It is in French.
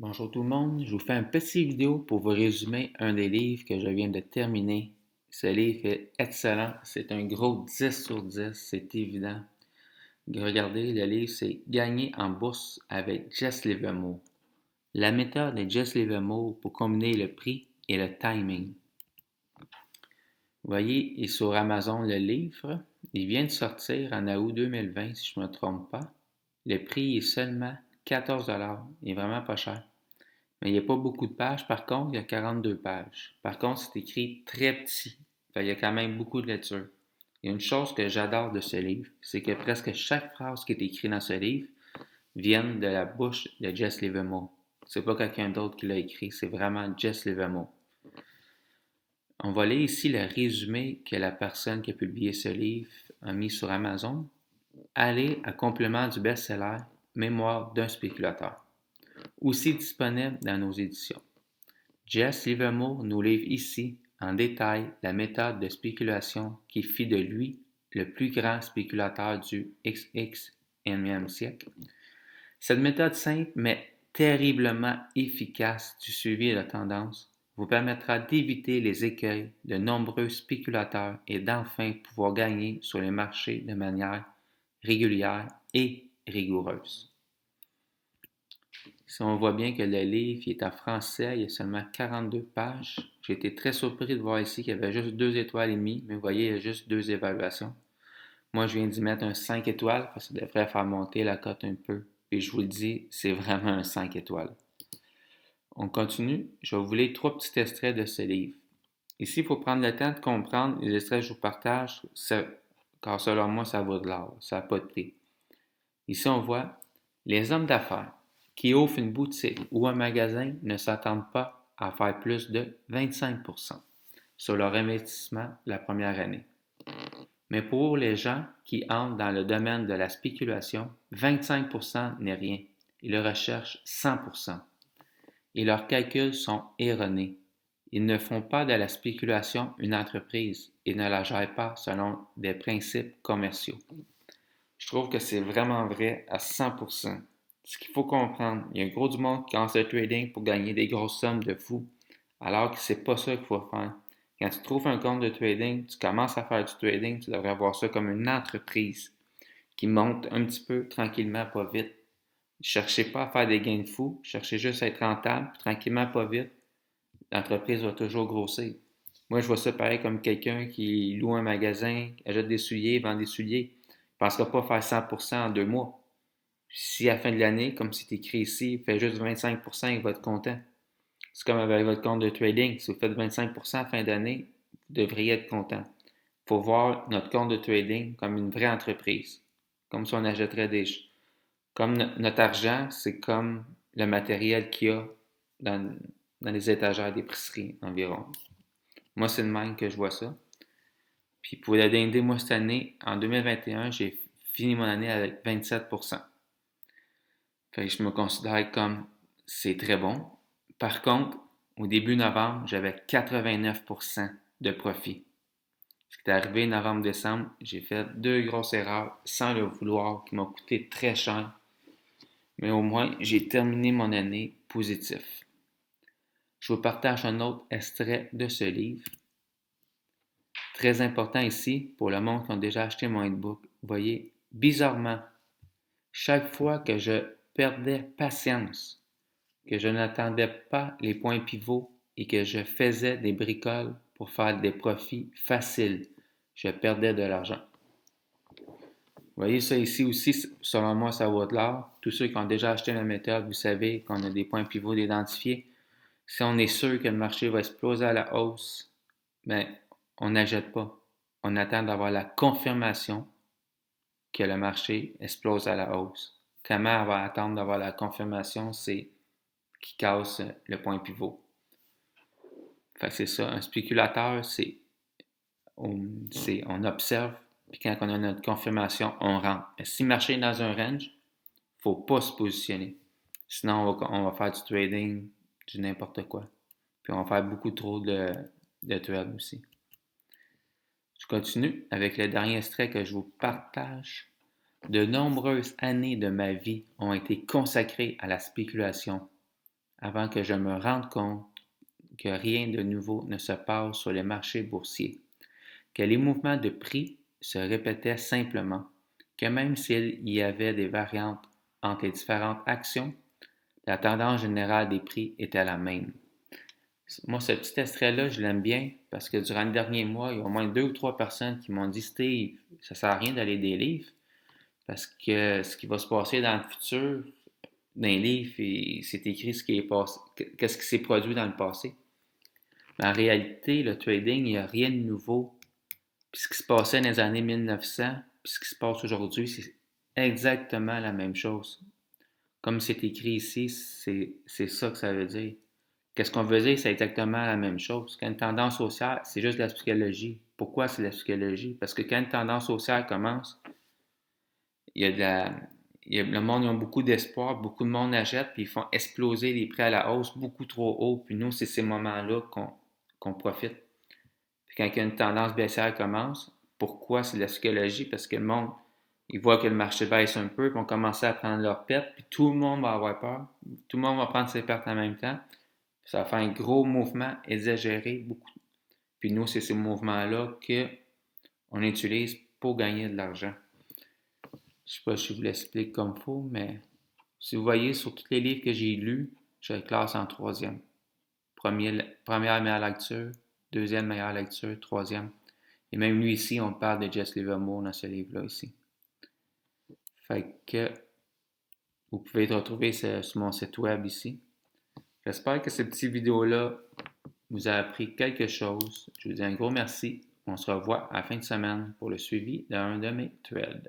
Bonjour tout le monde, je vous fais une petite vidéo pour vous résumer un des livres que je viens de terminer. Ce livre est excellent, c'est un gros 10 sur 10, c'est évident. Regardez, le livre c'est Gagner en bourse avec Jess Livermore. La méthode de Jess Livermore pour combiner le prix et le timing. Vous voyez, il est sur Amazon le livre. Il vient de sortir en août 2020 si je ne me trompe pas. Le prix est seulement 14$, il est vraiment pas cher. Mais il n'y a pas beaucoup de pages. Par contre, il y a 42 pages. Par contre, c'est écrit très petit. Il y a quand même beaucoup de lecture. Il y a une chose que j'adore de ce livre, c'est que presque chaque phrase qui est écrite dans ce livre vient de la bouche de Jess Livermore. C'est pas quelqu'un d'autre qui l'a écrit, c'est vraiment Jess Livermore. On va lire ici le résumé que la personne qui a publié ce livre a mis sur Amazon. Allez à complément du best-seller Mémoire d'un spéculateur, aussi disponible dans nos éditions. Jess Livermore nous livre ici en détail la méthode de spéculation qui fit de lui le plus grand spéculateur du XXIe siècle. Cette méthode simple mais terriblement efficace du suivi de tendance vous permettra d'éviter les écueils de nombreux spéculateurs et d'enfin pouvoir gagner sur les marchés de manière régulière et rigoureuse. Si on voit bien que le livre est en français, il y a seulement 42 pages. J'ai été très surpris de voir ici qu'il y avait juste 2 étoiles et demie, mais vous voyez, il y a juste 2 évaluations. Moi, je viens d'y mettre un 5 étoiles parce que ça devrait faire monter la cote un peu. Et je vous le dis, c'est vraiment un 5 étoiles. On continue. Je vais vous lire 3 petits extraits de ce livre. Ici, il faut prendre le temps de comprendre les extraits que je vous partage, car selon moi, ça vaut de l'or. Ça n'a pas de prix. Ici, on voit les hommes d'affaires qui ouvrent une boutique ou un magasin ne s'attendent pas à faire plus de 25% sur leur investissement la première année. Mais pour les gens qui entrent dans le domaine de la spéculation, 25% n'est rien. Ils recherchent 100%. Et leurs calculs sont erronés. Ils ne font pas de la spéculation une entreprise et ne la gèrent pas selon des principes commerciaux. Je trouve que c'est vraiment vrai à 100%. Ce qu'il faut comprendre, il y a un gros du monde qui lance le trading pour gagner des grosses sommes de fous, alors que c'est pas ça qu'il faut faire. Quand tu trouves un compte de trading, tu commences à faire du trading, tu devrais voir ça comme une entreprise qui monte un petit peu tranquillement, pas vite. Ne cherchez pas à faire des gains de fous, cherchez juste à être rentable, puis tranquillement, pas vite, l'entreprise va toujours grossir. Moi, je vois ça pareil comme quelqu'un qui loue un magasin, achète des souliers, vend des souliers. Il ne pensera pas faire 100% en 2 mois. Si à la fin de l'année, comme c'est écrit ici, il fait juste 25%, il va être content. C'est comme avec votre compte de trading. Si vous faites 25% à la fin d'année, vous devriez être content. Il faut voir notre compte de trading comme une vraie entreprise. Comme si on achèterait des... Comme notre argent, c'est comme le matériel qu'il y a dans, dans les étagères d'épicerie environ. Moi, c'est de même que je vois ça. Puis pour la dernière moi cette année, en 2021, j'ai fini mon année avec 27%. Fait que je me considère comme c'est très bon. Par contre, au début novembre, j'avais 89% de profit. Ce qui est arrivé novembre-décembre, j'ai fait 2 grosses erreurs sans le vouloir qui m'ont coûté très cher. Mais au moins, j'ai terminé mon année positif. Je vous partage un autre extrait de ce livre. Très important ici pour le monde qui a déjà acheté mon e-book. Vous voyez, bizarrement, chaque fois que je perdais patience, que je n'attendais pas les points pivots et que je faisais des bricoles pour faire des profits faciles, je perdais de l'argent. Vous voyez ça ici aussi, selon moi, ça vaut de l'or. Tous ceux qui ont déjà acheté la méthode, vous savez qu'on a des points pivots identifiés. Si on est sûr que le marché va exploser à la hausse, ben, on n'achète pas. On attend d'avoir la confirmation que le marché explose à la hausse. Comment on va attendre d'avoir la confirmation? C'est qui casse le point pivot. Fait que c'est ça. Un spéculateur, on observe, puis quand on a notre confirmation, on rentre. Et si le marché est dans un range, il ne faut pas se positionner. Sinon, on va faire du trading, du n'importe quoi. Puis on va faire beaucoup trop de trades aussi. Je continue avec le dernier extrait que je vous partage. De nombreuses années de ma vie ont été consacrées à la spéculation, avant que je me rende compte que rien de nouveau ne se passe sur les marchés boursiers, que les mouvements de prix se répétaient simplement, que même s'il y avait des variantes entre les différentes actions, la tendance générale des prix était la même. Moi, ce petit extrait-là, je l'aime bien parce que durant le dernier mois, il y a au moins 2 ou 3 personnes qui m'ont dit Steve, ça sert à rien d'aller des livres parce que ce qui va se passer dans le futur, dans les livres, c'est écrit ce qui est passé, qu'est-ce qui s'est produit dans le passé. Mais en réalité, le trading, il n'y a rien de nouveau. Puis ce qui se passait dans les années 1900, puis ce qui se passe aujourd'hui, c'est exactement la même chose. Comme c'est écrit ici, c'est ça que ça veut dire. Qu'est-ce qu'on veut dire, c'est exactement la même chose. Quand une tendance haussière, c'est juste la psychologie. Pourquoi c'est la psychologie? Parce que quand une tendance haussière commence, il y a de la, le monde, ils ont beaucoup d'espoir, beaucoup de monde achète, puis ils font exploser les prix à la hausse beaucoup trop haut. Puis nous, c'est ces moments-là qu'on profite. Puis quand il y a une tendance baissière commence, pourquoi c'est de la psychologie? Parce que le monde, ils voient que le marché baisse un peu, puis vont commencer à prendre leurs pertes, puis tout le monde va avoir peur. Tout le monde va prendre ses pertes en même temps. Puis ça va faire un gros mouvement exagéré, beaucoup. Puis nous, c'est ces mouvements-là qu'on utilise pour gagner de l'argent. Je ne sais pas si je vous l'explique comme il faut, mais si vous voyez sur tous les livres que j'ai lus, je les classe en troisième. Première meilleure lecture, deuxième meilleure lecture, troisième. Et même lui ici, on parle de Jesse Livermore dans ce livre-là ici. Fait que vous pouvez le retrouver sur mon site web ici. J'espère que cette petite vidéo-là vous a appris quelque chose. Je vous dis un gros merci. On se revoit à la fin de semaine pour le suivi d'un de mes threads.